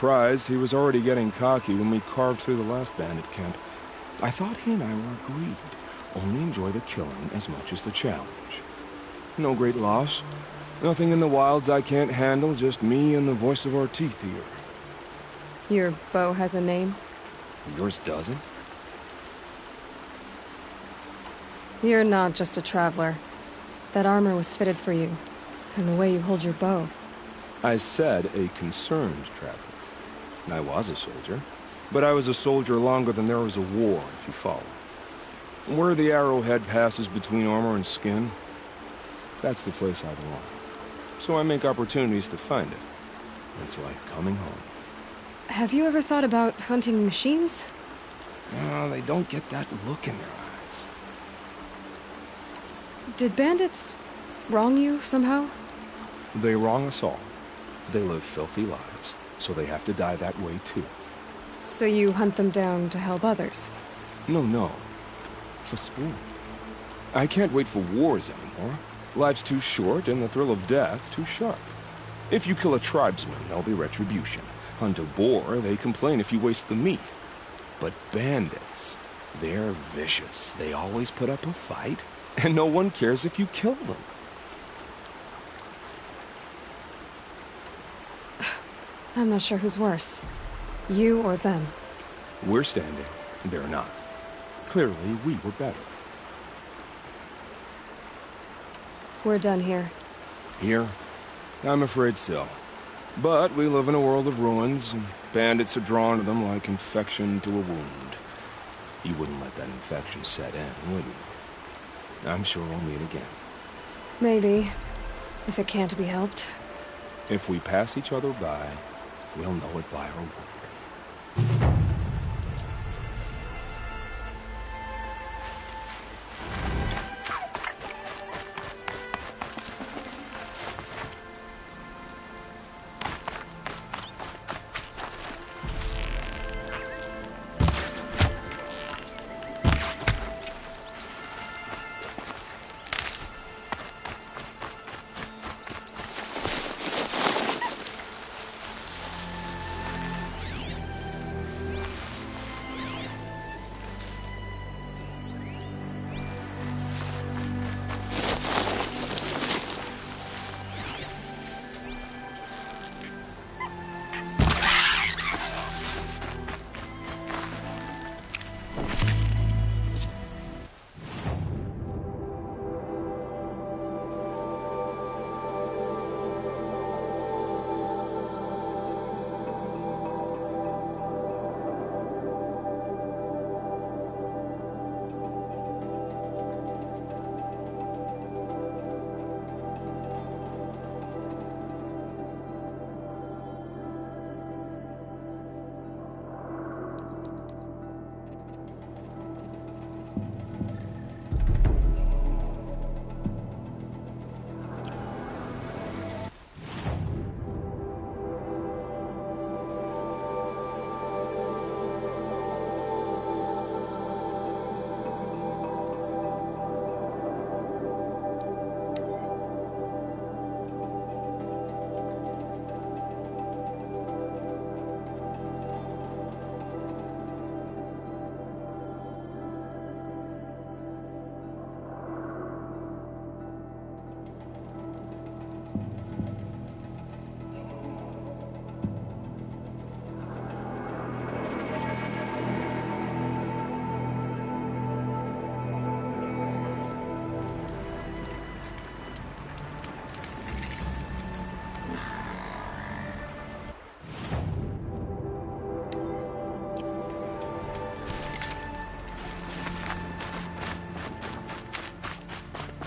surprised. He was already getting cocky when we carved through the last bandit camp. I thought he and I were agreed. Only enjoy the killing as much as the challenge. No great loss. Nothing in the wilds I can't handle, just me and the voice of our teeth here. Your bow has a name? Yours doesn't? You're not just a traveler. That armor was fitted for you, and the way you hold your bow. I said a concerned traveler. I was a soldier, but I was a soldier longer than there was a war, if you follow. Where the arrowhead passes between armor and skin, that's the place I belong. So I make opportunities to find it. It's like coming home. Have you ever thought about hunting machines? No, they don't get that look in their eyes. Did bandits wrong you somehow? They wrong us all. They live filthy lives, so they have to die that way too. So you hunt them down to help others? No. For sport. I can't wait for wars anymore. Life's too short and the thrill of death too sharp. If you kill a tribesman, there'll be retribution. Hunt a boar, they complain if you waste the meat. But bandits, they're vicious. They always put up a fight, and no one cares if you kill them. I'm not sure who's worse. You or them. We're standing. They're not. Clearly, we were better. We're done here. Here? I'm afraid so. But we live in a world of ruins, and bandits are drawn to them like infection to a wound. You wouldn't let that infection set in, would you? I'm sure we'll meet again. Maybe. If it can't be helped. If we pass each other by, we'll know it by our word.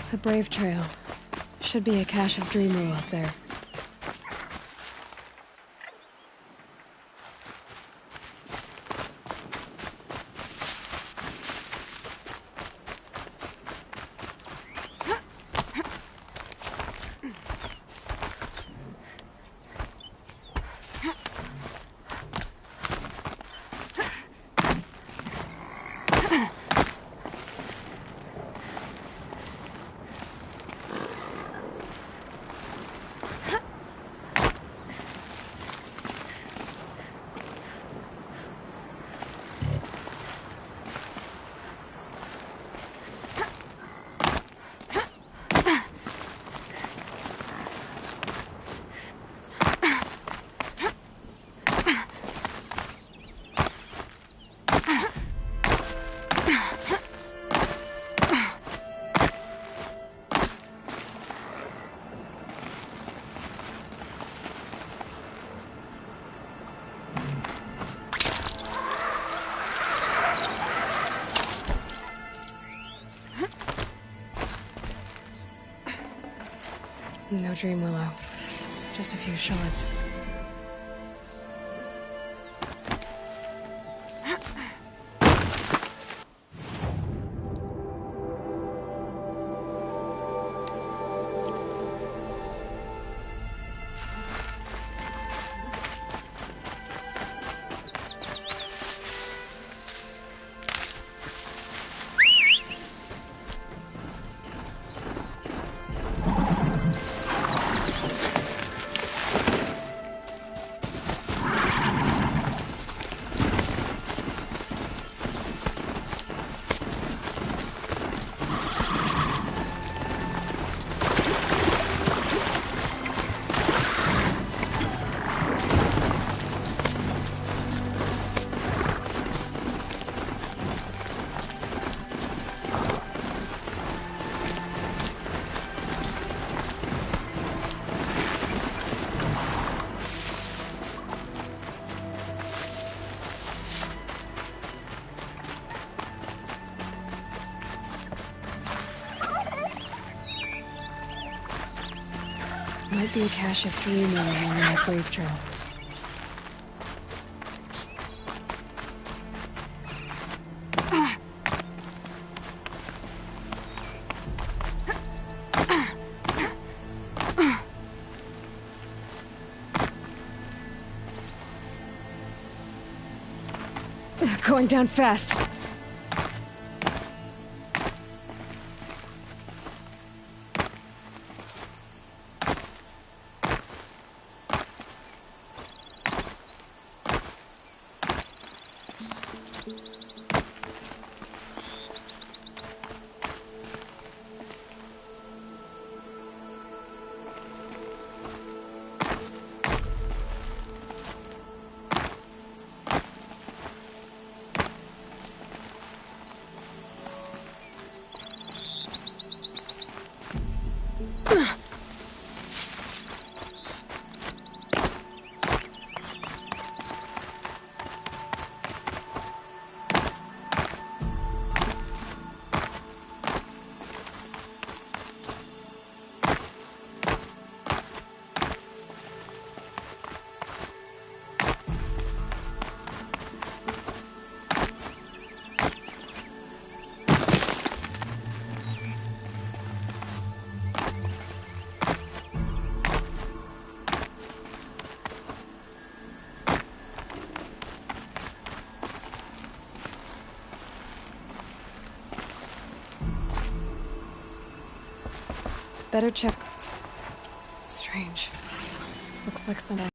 The Brave Trail. Should be a cache of Dreamro up there. No dream willow. Just a few shards. Might be a cache of dream willow along that grave trail. Going down fast. Better check. Strange. Looks like some birds.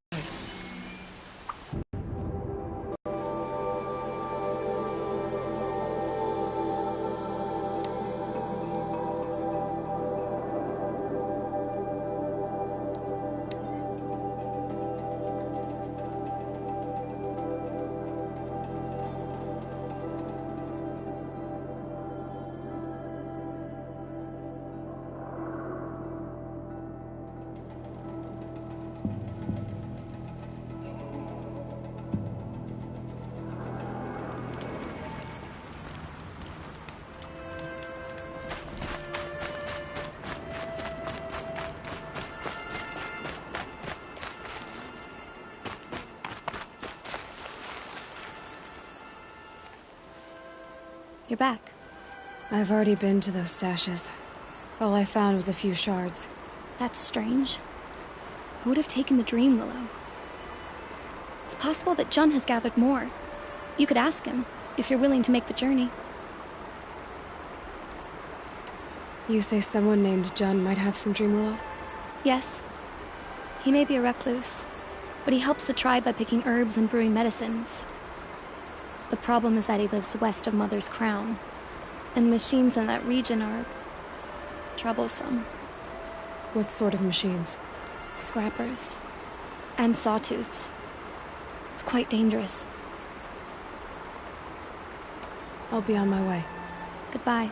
You're back. I've already been to those stashes. All I found was a few shards. That's strange. Who would have taken the dream willow? It's possible that Jun has gathered more. You could ask him, if you're willing to make the journey. You say someone named Jun might have some dream willow? Yes. He may be a recluse, but he helps the tribe by picking herbs and brewing medicines. The problem is that he lives west of Mother's Crown, and machines in that region are troublesome. What sort of machines? Scrappers. And sawtooths. It's quite dangerous. I'll be on my way. Goodbye.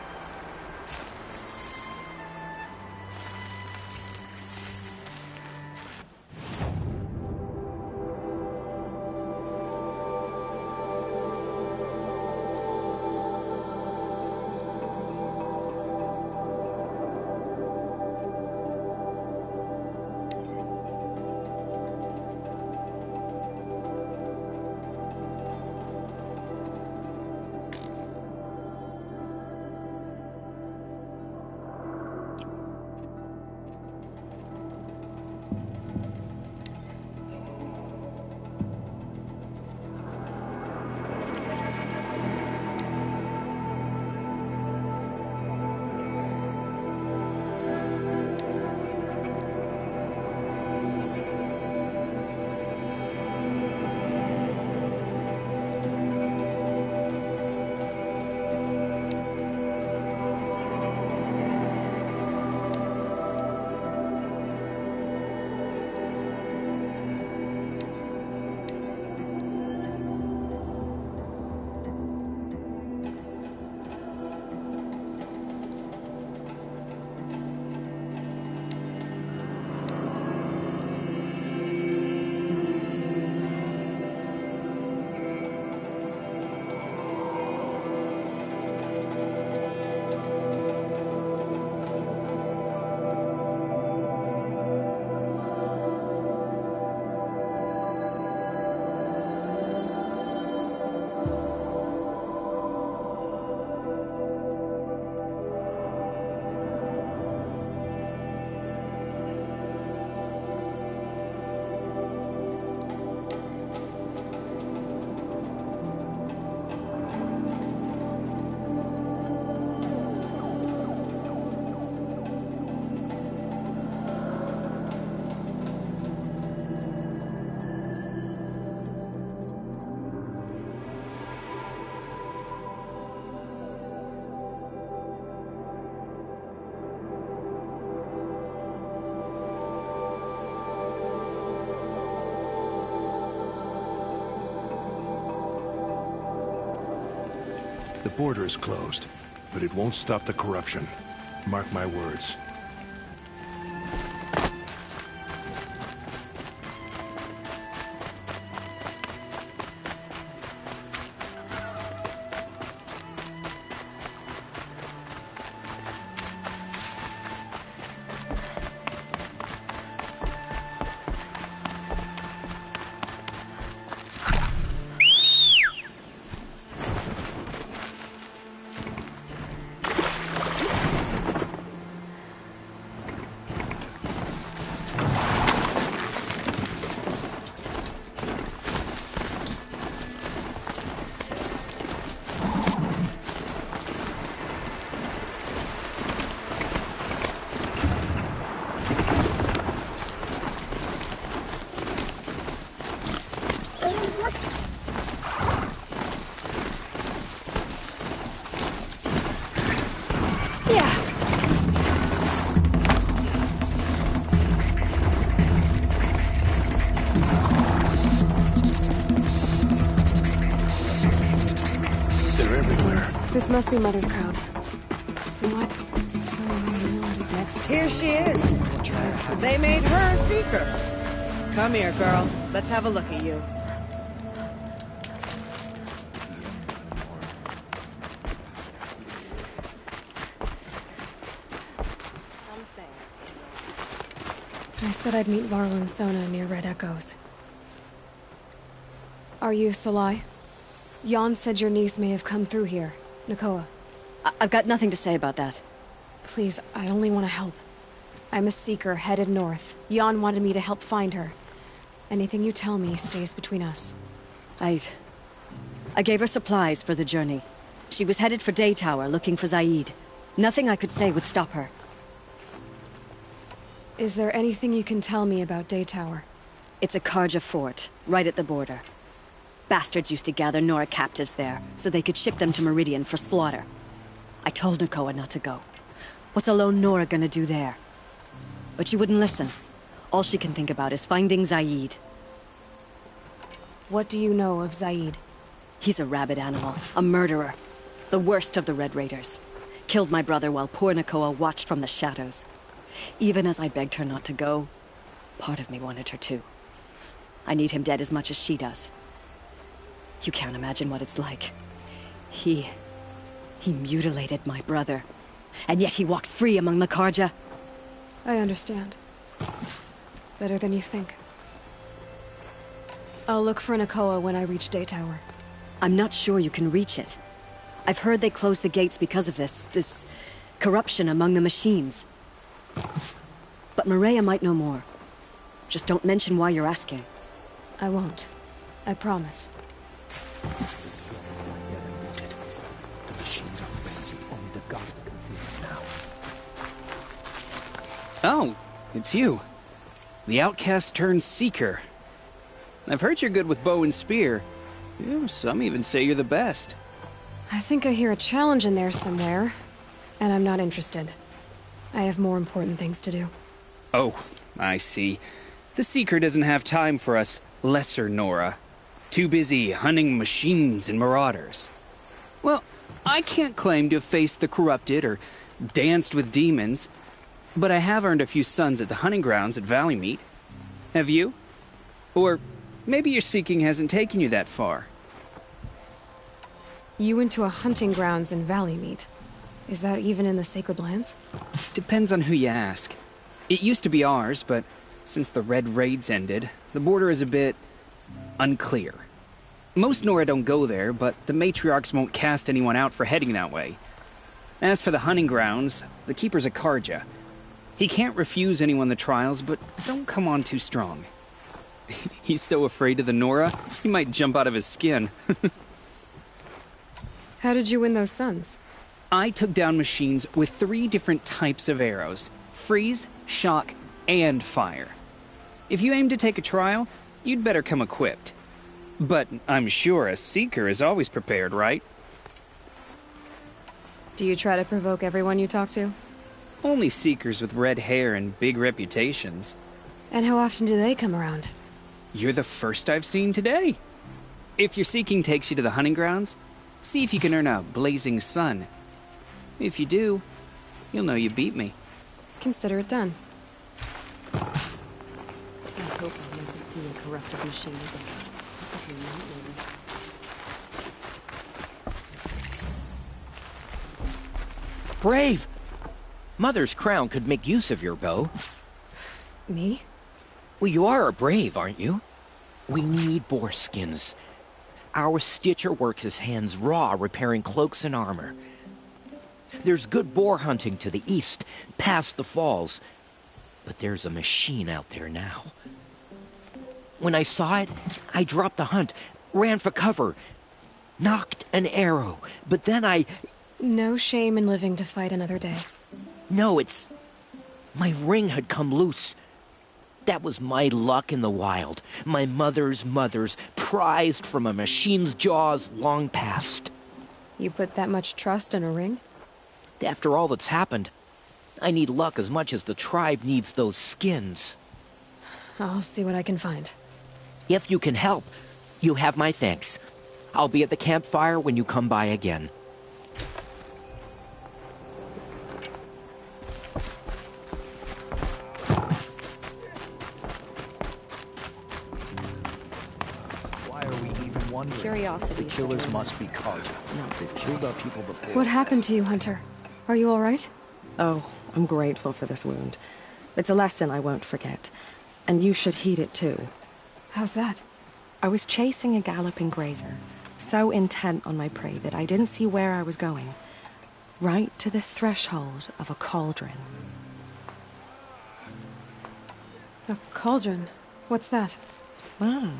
The border is closed, but it won't stop the corruption. Mark my words. This must be Mother's crowd. So what? Next. Here she is. They made her a seeker. Come here, girl. Let's have a look at you. I said I'd meet Varl and Sona near Red Echoes. Are you Salai? Jan said your niece may have come through here. Nakoa. I've got nothing to say about that. Please, I only want to help. I'm a seeker headed north. Jan wanted me to help find her. Anything you tell me stays between us. I gave her supplies for the journey. She was headed for Day Tower, looking for Zaid. Nothing I could say would stop her. Is there anything you can tell me about Day Tower? It's a Karja fort, right at the border. Bastards used to gather Nora captives there, so they could ship them to Meridian for slaughter. I told Nakoa not to go. What's a lone Nora gonna do there? But she wouldn't listen. All she can think about is finding Zaid. What do you know of Zaid? He's a rabid animal, a murderer. The worst of the Red Raiders. Killed my brother while poor Nakoa watched from the shadows. Even as I begged her not to go, part of me wanted her to. I need him dead as much as she does. You can't imagine what it's like. He mutilated my brother. And yet he walks free among the Karja. I understand. Better than you think. I'll look for Nakoa when I reach Day Tower. I'm not sure you can reach it. I've heard they closed the gates because of this corruption among the machines. But Maria might know more. Just don't mention why you're asking. I won't. I promise. The machines are fancy. Only the gods can feel them now. Oh, it's you. The outcast turned seeker. I've heard you're good with bow and spear. Some even say you're the best. I think I hear a challenge in there somewhere, and I'm not interested. I have more important things to do. Oh, I see. The seeker doesn't have time for us lesser Nora. Too busy hunting machines and marauders. Well, I can't claim to have faced the corrupted or danced with demons, but I have earned a few sons at the hunting grounds at Valleymeet. Have you? Or maybe your seeking hasn't taken you that far. You went to a hunting grounds in Valleymeet. Is that even in the Sacred Lands? Depends on who you ask. It used to be ours, but since the Red Raids ended, the border is a bit unclear. Most Nora don't go there, but the matriarchs won't cast anyone out for heading that way. As for the hunting grounds, the keeper's a Karja. He can't refuse anyone the trials, but don't come on too strong. He's so afraid of the Nora, he might jump out of his skin. How did you win those sons? I took down machines with 3 different types of arrows: freeze, shock, and fire. If you aim to take a trial, you'd better come equipped. But I'm sure a seeker is always prepared, right? Do you try to provoke everyone you talk to? Only seekers with red hair and big reputations. And how often do they come around? You're the first I've seen today. If your seeking takes you to the hunting grounds, See if you can earn a blazing sun. If you do, you'll know you beat me. Consider it done. I hope I'll never see a corrupted machine again. Brave! Mother's crown could make use of your bow. Me? Well, you are a brave, aren't you? We need boar skins. Our stitcher works his hands raw repairing cloaks and armor. There's good boar hunting to the east, past the falls. But there's a machine out there now. When I saw it, I dropped the hunt, ran for cover, knocked an arrow, but then I... No shame in living to fight another day. No, it's... My ring had come loose. That was my luck in the wild. My mother's prized from a machine's jaws long past. You put that much trust in a ring? After all that's happened, I need luck as much as the tribe needs those skins. I'll see what I can find. If you can help, you have my thanks. I'll be at the campfire when you come by again. Why are we even wondering? Curiosity. The killers must be Carja. No. They've killed our people before. What happened to you, Hunter? Are you all right? Oh, I'm grateful for this wound. It's a lesson I won't forget. And you should heed it too. How's that? I was chasing a galloping grazer, so intent on my prey that I didn't see where I was going. Right to the threshold of a cauldron. A cauldron? What's that? Ah,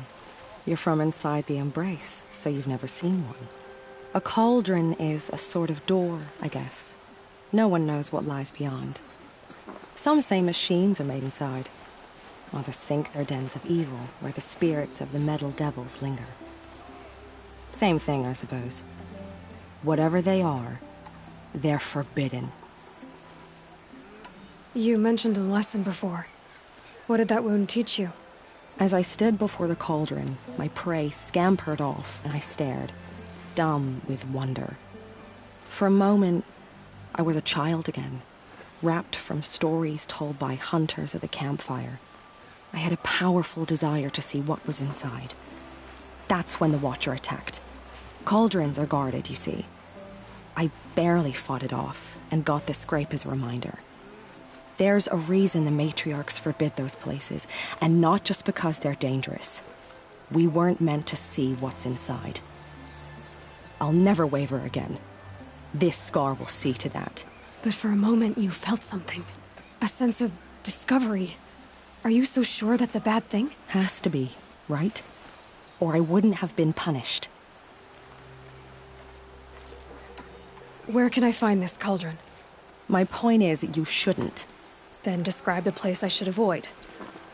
you're from inside the Embrace, so you've never seen one. A cauldron is a sort of door, I guess. No one knows what lies beyond. Some say machines are made inside. Others think they're dens of evil, where the spirits of the metal devils linger. Same thing, I suppose. Whatever they are, they're forbidden. You mentioned a lesson before. What did that wound teach you? As I stood before the cauldron, my prey scampered off, and I stared, dumb with wonder. For a moment, I was a child again, wrapped from stories told by hunters at the campfire. I had a powerful desire to see what was inside. That's when the Watcher attacked. Cauldrons are guarded, you see. I barely fought it off, and got this scrape as a reminder. There's a reason the matriarchs forbid those places, and not just because they're dangerous. We weren't meant to see what's inside. I'll never waver again. This scar will see to that. But for a moment you felt something. A sense of discovery. Are you so sure that's a bad thing? Has to be, right? Or I wouldn't have been punished. Where can I find this cauldron? My point is, you shouldn't. Then describe the place I should avoid.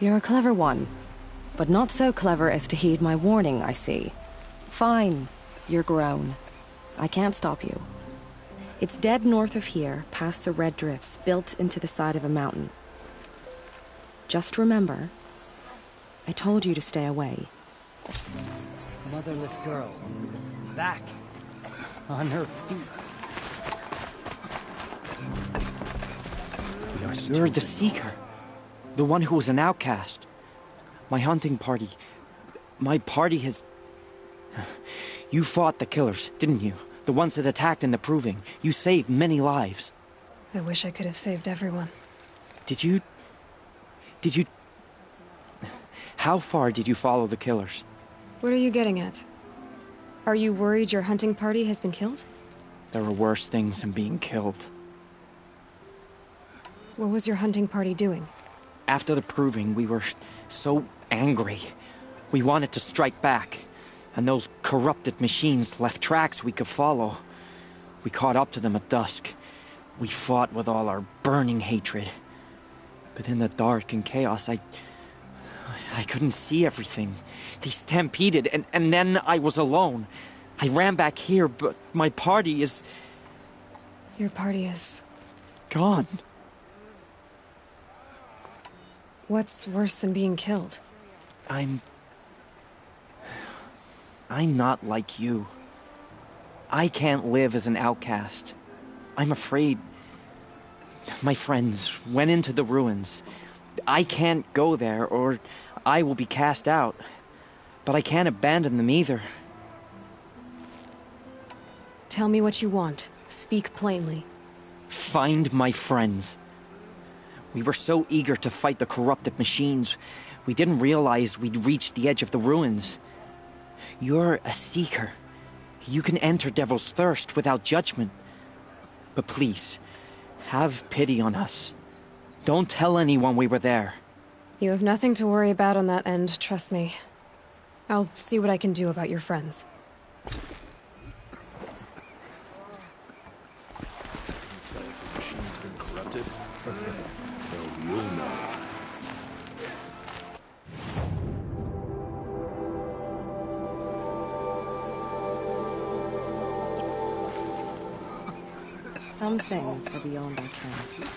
You're a clever one. But not so clever as to heed my warning, I see. Fine, you're grown. I can't stop you. It's dead north of here, past the red drifts, built into the side of a mountain. Just remember, I told you to stay away. Motherless girl. Back. On her feet. You're the Seeker. The one who was an outcast. My hunting party. My party has... You fought the killers, didn't you? The ones that attacked in the Proving. You saved many lives. I wish I could have saved everyone. Did you... How far did you follow the killers? What are you getting at? Are you worried your hunting party has been killed? There are worse things than being killed. What was your hunting party doing? After the Proving, we were so angry. We wanted to strike back. And those corrupted machines left tracks we could follow. We caught up to them at dusk. We fought with all our burning hatred. But in the dark and chaos, I couldn't see everything. They stampeded, and then I was alone. I ran back here, but my party is... Your party is... gone. What's worse than being killed? I'm not like you. I can't live as an outcast. I'm afraid my friends went into the ruins. I can't go there, or I will be cast out. But I can't abandon them either. Tell me what you want. Speak plainly. Find my friends. We were so eager to fight the corrupted machines, we didn't realize we'd reached the edge of the ruins. You're a seeker. You can enter Devil's Thirst without judgment. But please, have pity on us. Don't tell anyone we were there. You have nothing to worry about on that end, trust me. I'll see what I can do about your friends. Some things are beyond our ken.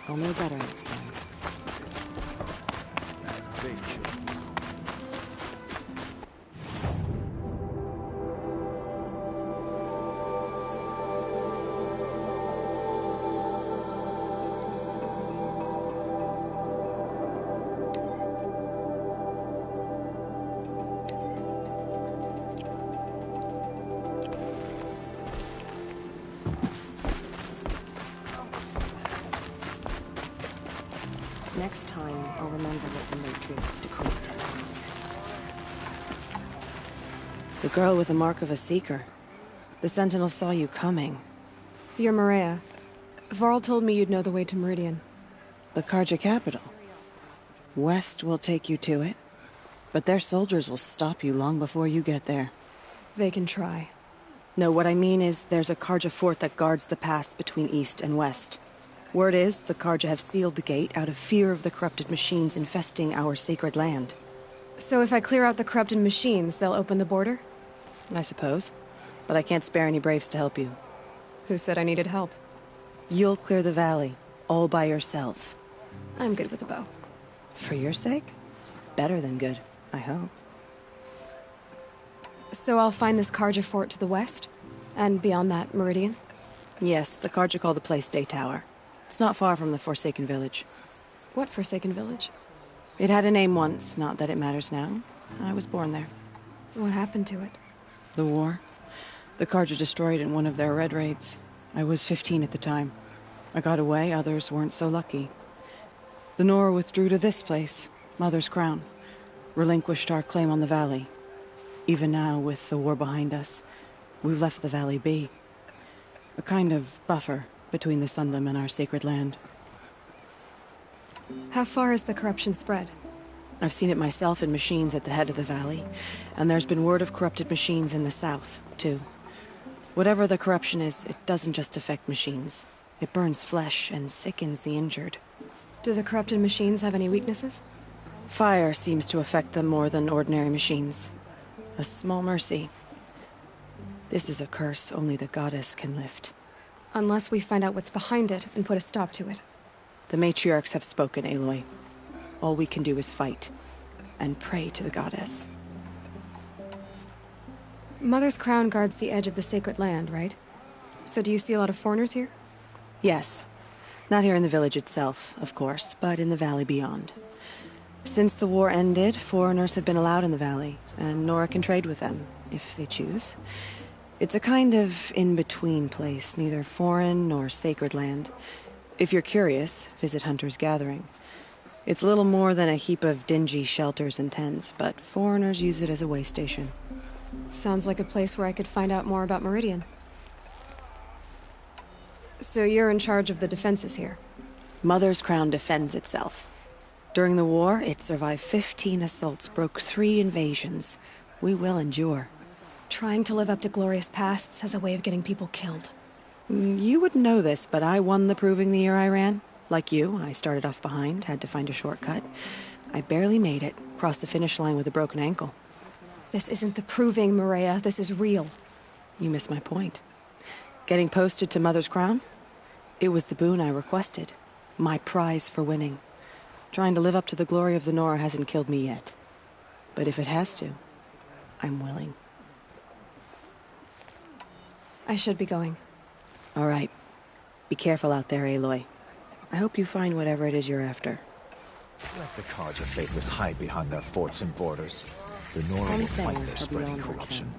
I'll know better next time. Next time, I'll remember what the matriarch's decree did. The girl with the mark of a seeker. The Sentinel saw you coming. You're Maria. Varl told me you'd know the way to Meridian. The Carja capital. West will take you to it, but their soldiers will stop you long before you get there. They can try. No, what I mean is there's a Carja fort that guards the pass between East and West. Word is, the Carja have sealed the gate out of fear of the corrupted machines infesting our sacred land. So if I clear out the corrupted machines, they'll open the border? I suppose. But I can't spare any braves to help you. Who said I needed help? You'll clear the valley, all by yourself. I'm good with a bow. For your sake? Better than good, I hope. So I'll find this Carja fort to the west? And beyond that, Meridian? Yes, the Carja call the place Day Tower. It's not far from the Forsaken Village. What Forsaken Village? It had a name once, not that it matters now. I was born there. What happened to it? The war. The Carja destroyed in one of their red raids. I was 15 at the time. I got away, others weren't so lucky. The Nora withdrew to this place, Mother's Crown. Relinquished our claim on the valley. Even now, with the war behind us, we've left the valley be. A kind of buffer between the Sunlim and our sacred land. How far has the corruption spread? I've seen it myself in machines at the head of the valley, and there's been word of corrupted machines in the south, too. Whatever the corruption is, it doesn't just affect machines. It burns flesh and sickens the injured. Do the corrupted machines have any weaknesses? Fire seems to affect them more than ordinary machines. A small mercy. This is a curse only the goddess can lift. Unless we find out what's behind it and put a stop to it. The matriarchs have spoken, Aloy. All we can do is fight, and pray to the goddess. Mother's Crown guards the edge of the sacred land, right? So do you see a lot of foreigners here? Yes. Not here in the village itself, of course, but in the valley beyond. Since the war ended, foreigners have been allowed in the valley, and Nora can trade with them, if they choose. It's a kind of in-between place, neither foreign nor sacred land. If you're curious, visit Hunter's Gathering. It's little more than a heap of dingy shelters and tents, but foreigners use it as a way station. Sounds like a place where I could find out more about Meridian. So you're in charge of the defenses here? Mother's Crown defends itself. During the war, it survived 15 assaults, broke 3 invasions. We will endure. Trying to live up to glorious pasts has a way of getting people killed. You wouldn't know this, but I won the proving the year I ran. Like you, I started off behind, had to find a shortcut. I barely made it, crossed the finish line with a broken ankle. This isn't the proving, Maria. This is real. You missed my point. Getting posted to Mother's Crown? It was the boon I requested. My prize for winning. Trying to live up to the glory of the Nora hasn't killed me yet. But if it has to, I'm willing. I should be going. All right. Be careful out there, Aloy. I hope you find whatever it is you're after. Let the Carja faithless hide behind their forts and borders. The Nora Some will fight things their are spreading beyond our corruption.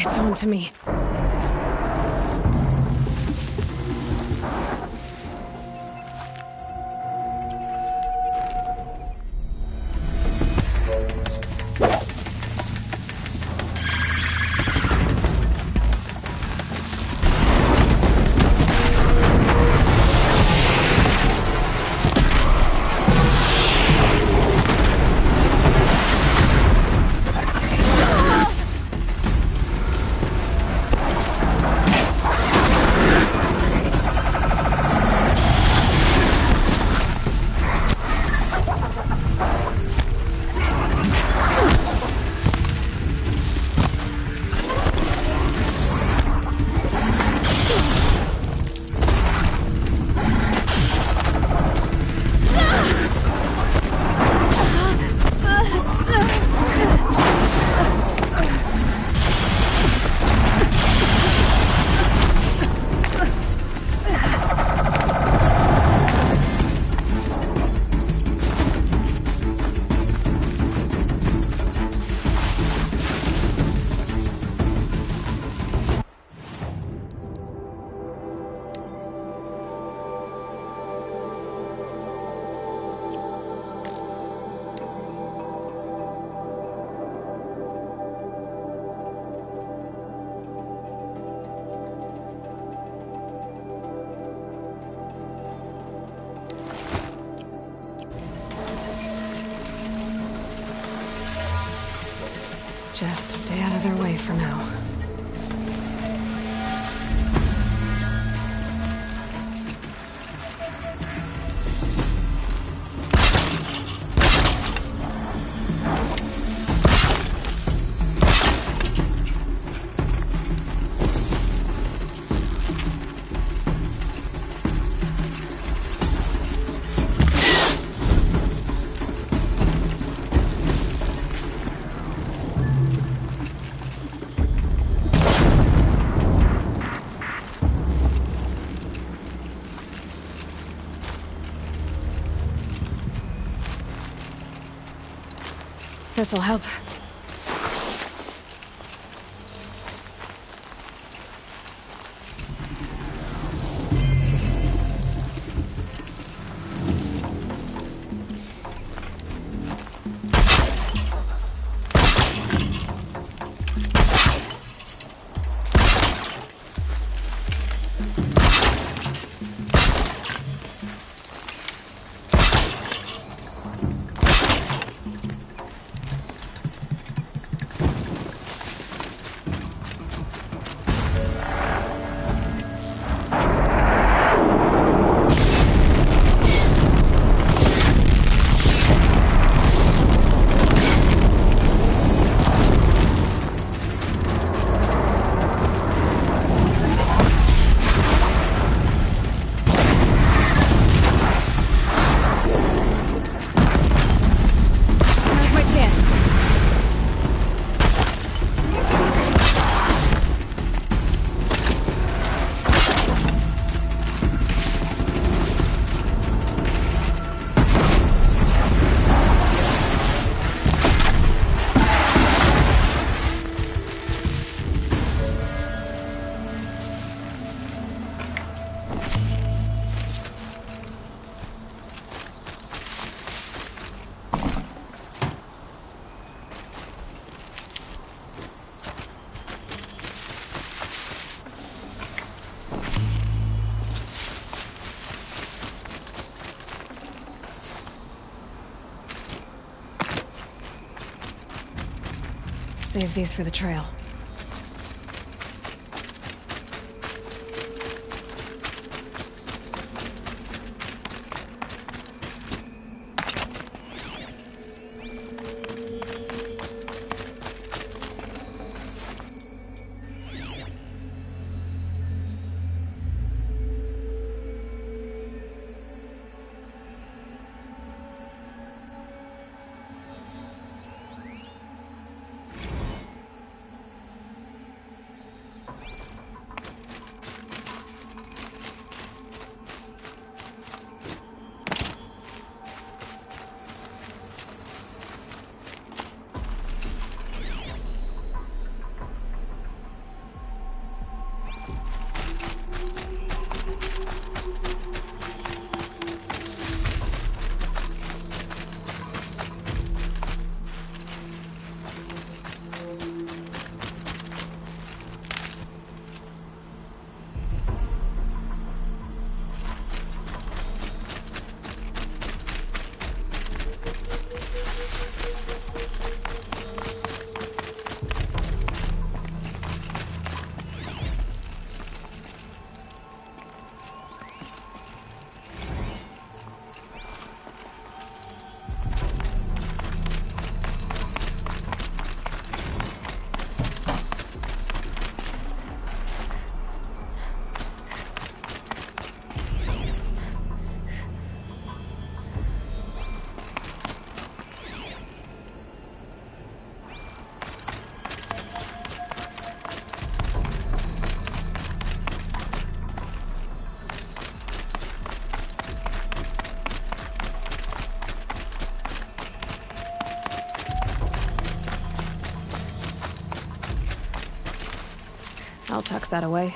It's on to me. Just stay out of their way for now. This'll help. Save these for the trail. I'll tuck that away.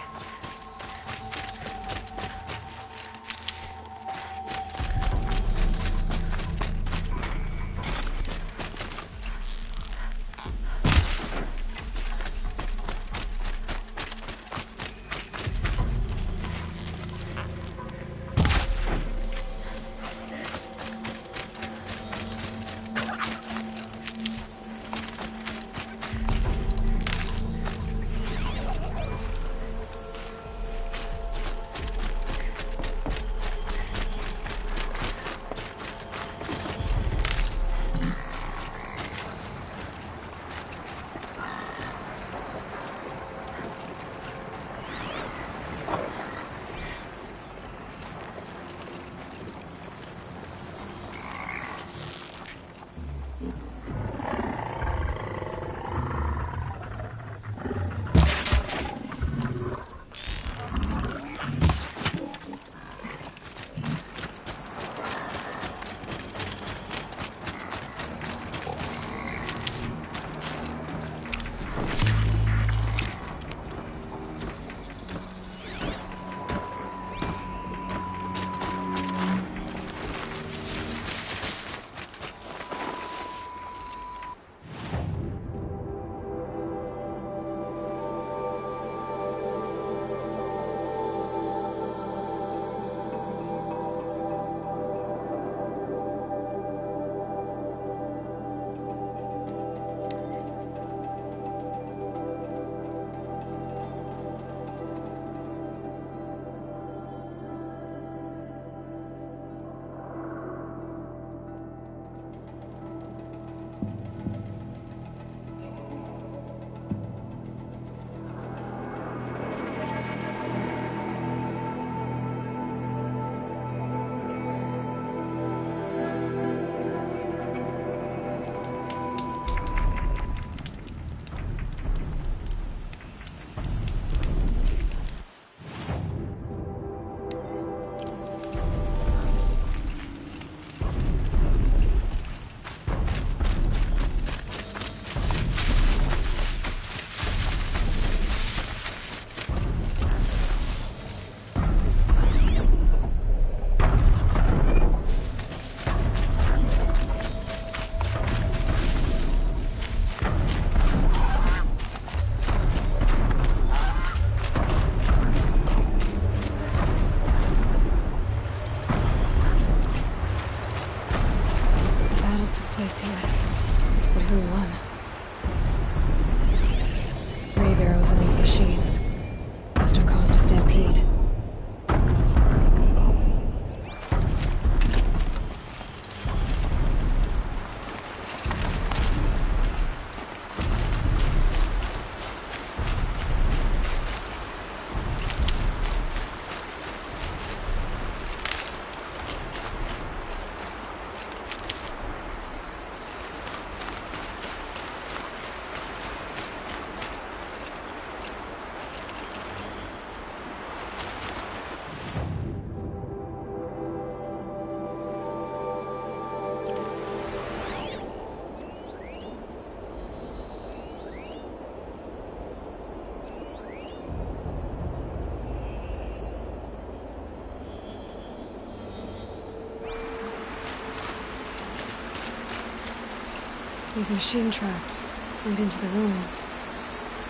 These machine tracks lead into the ruins,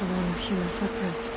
along with human footprints.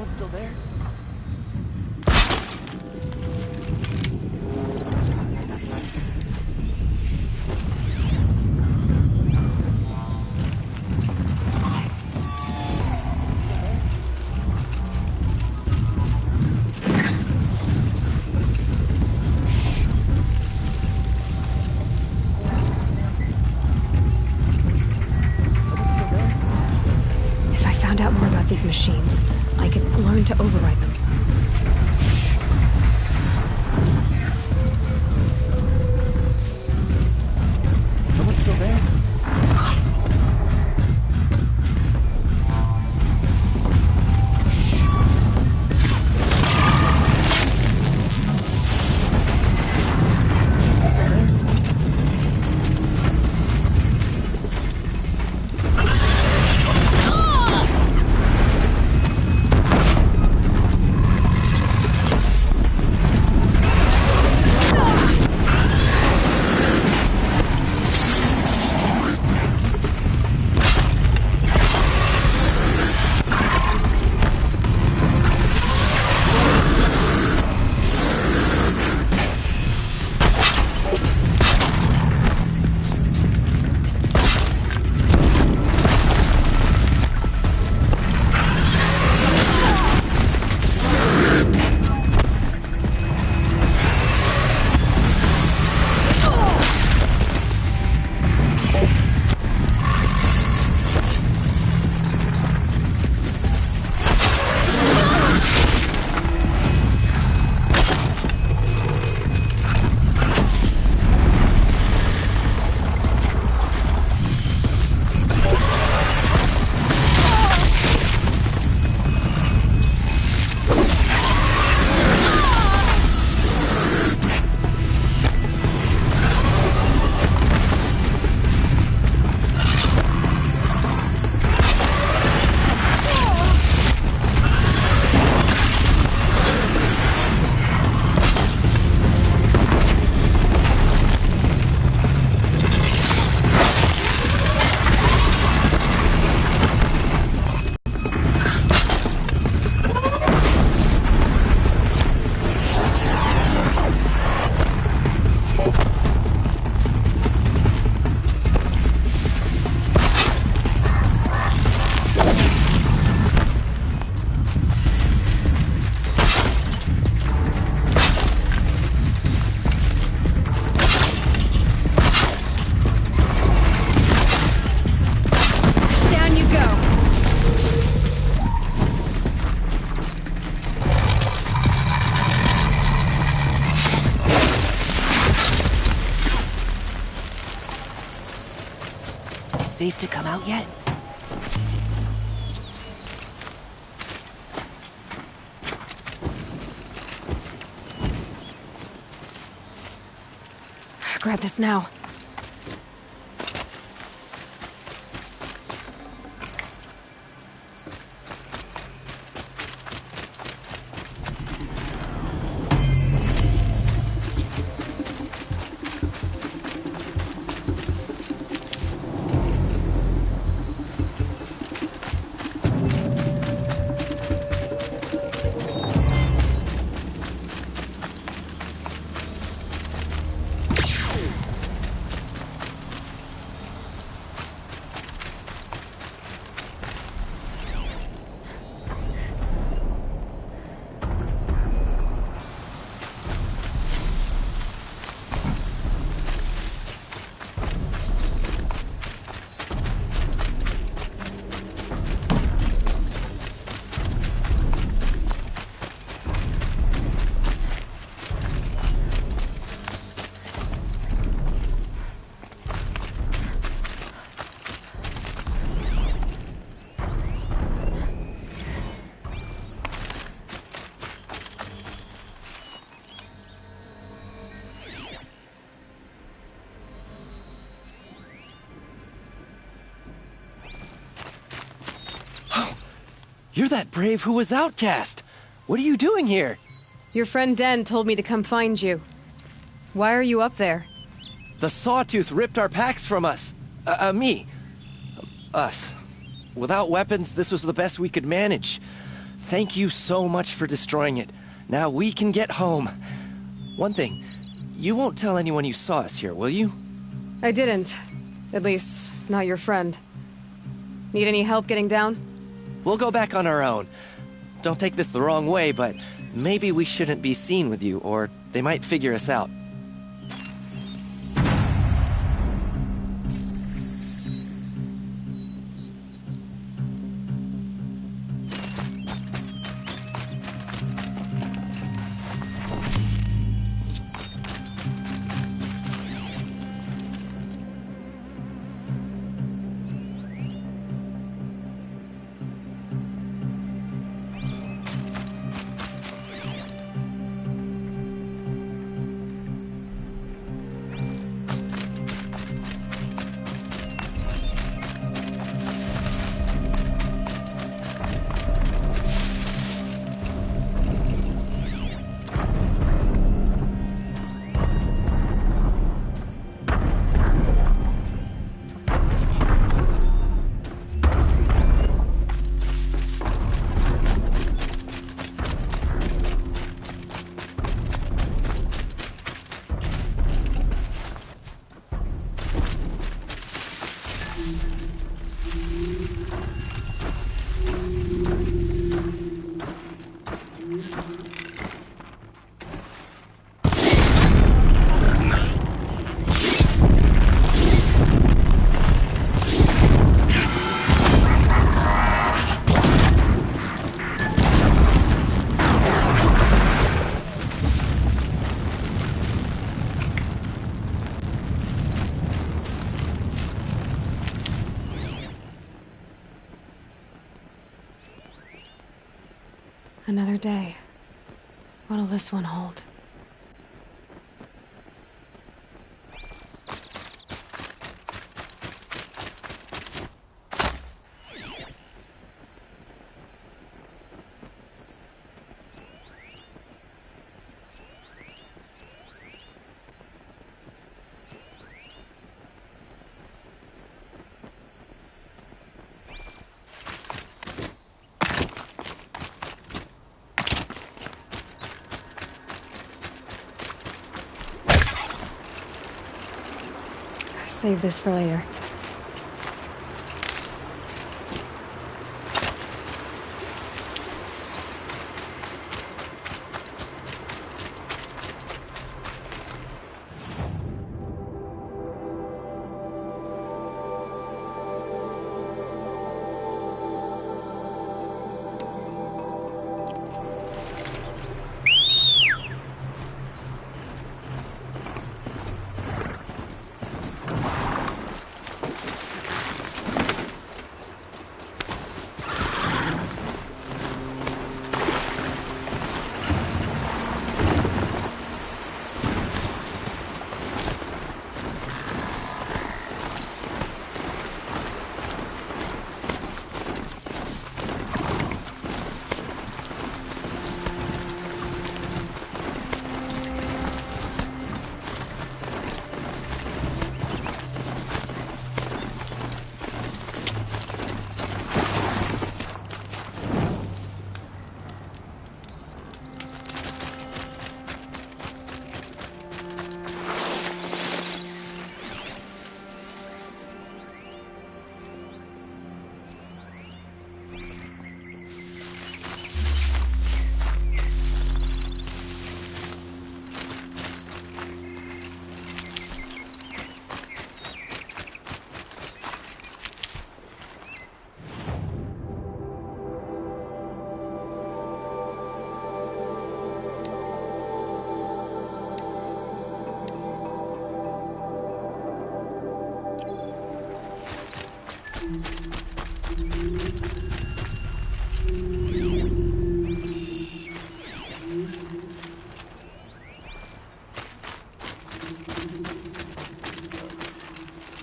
Someone still there? These machines, I could learn to override them. Someone still there? Safe to come out yet? Grab this now. You're that brave who was outcast! What are you doing here? Your friend Den told me to come find you. Why are you up there? The Sawtooth ripped our packs from us. Me. Us. Without weapons, this was the best we could manage. Thank you so much for destroying it. Now we can get home. One thing, you won't tell anyone you saw us here, will you? I didn't. At least, not your friend. Need any help getting down? We'll go back on our own. Don't take this the wrong way, but maybe we shouldn't be seen with you, or they might figure us out. Another day. What'll this one hold? Save this for later.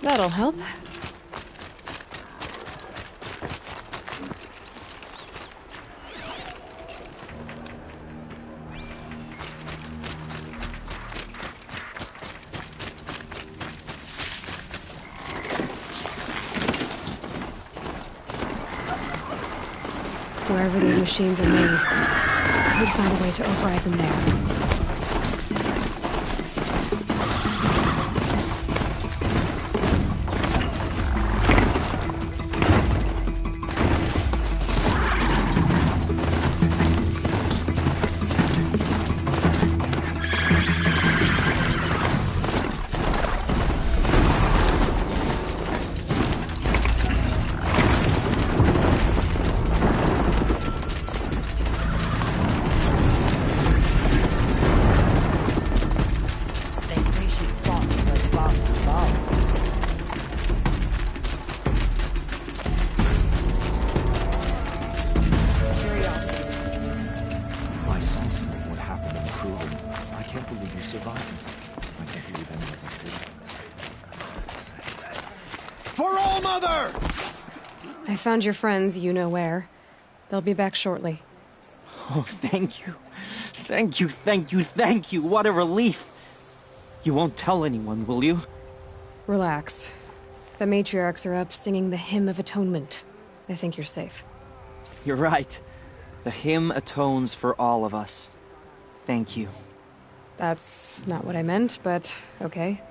That'll help. Wherever these machines are made, I could find a way to override them there. I found your friends, you know where. They'll be back shortly. Oh, thank you. Thank you, thank you, thank you. What a relief. You won't tell anyone, will you? Relax. The matriarchs are up singing the Hymn of Atonement. I think you're safe. You're right. The hymn atones for all of us. Thank you. That's not what I meant, but okay.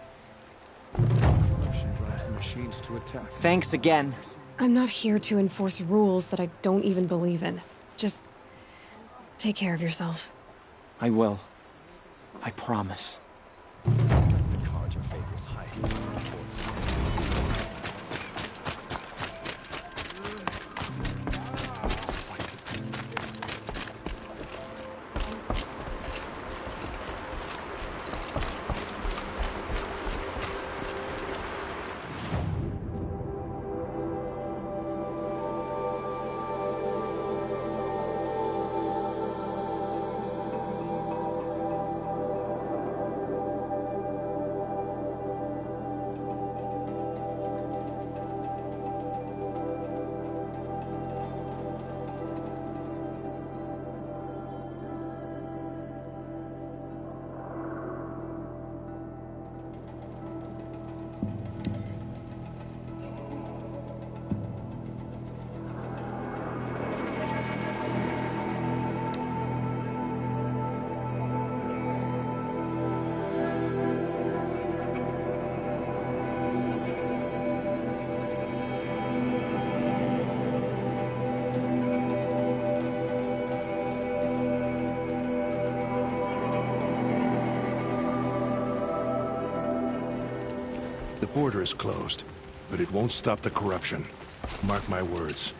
Drives the machines to attack. Thanks again. I'm not here to enforce rules that I don't even believe in. Just take care of yourself. I will. I promise. The cards are faithless hiding. The border is closed, but it won't stop the corruption. Mark my words.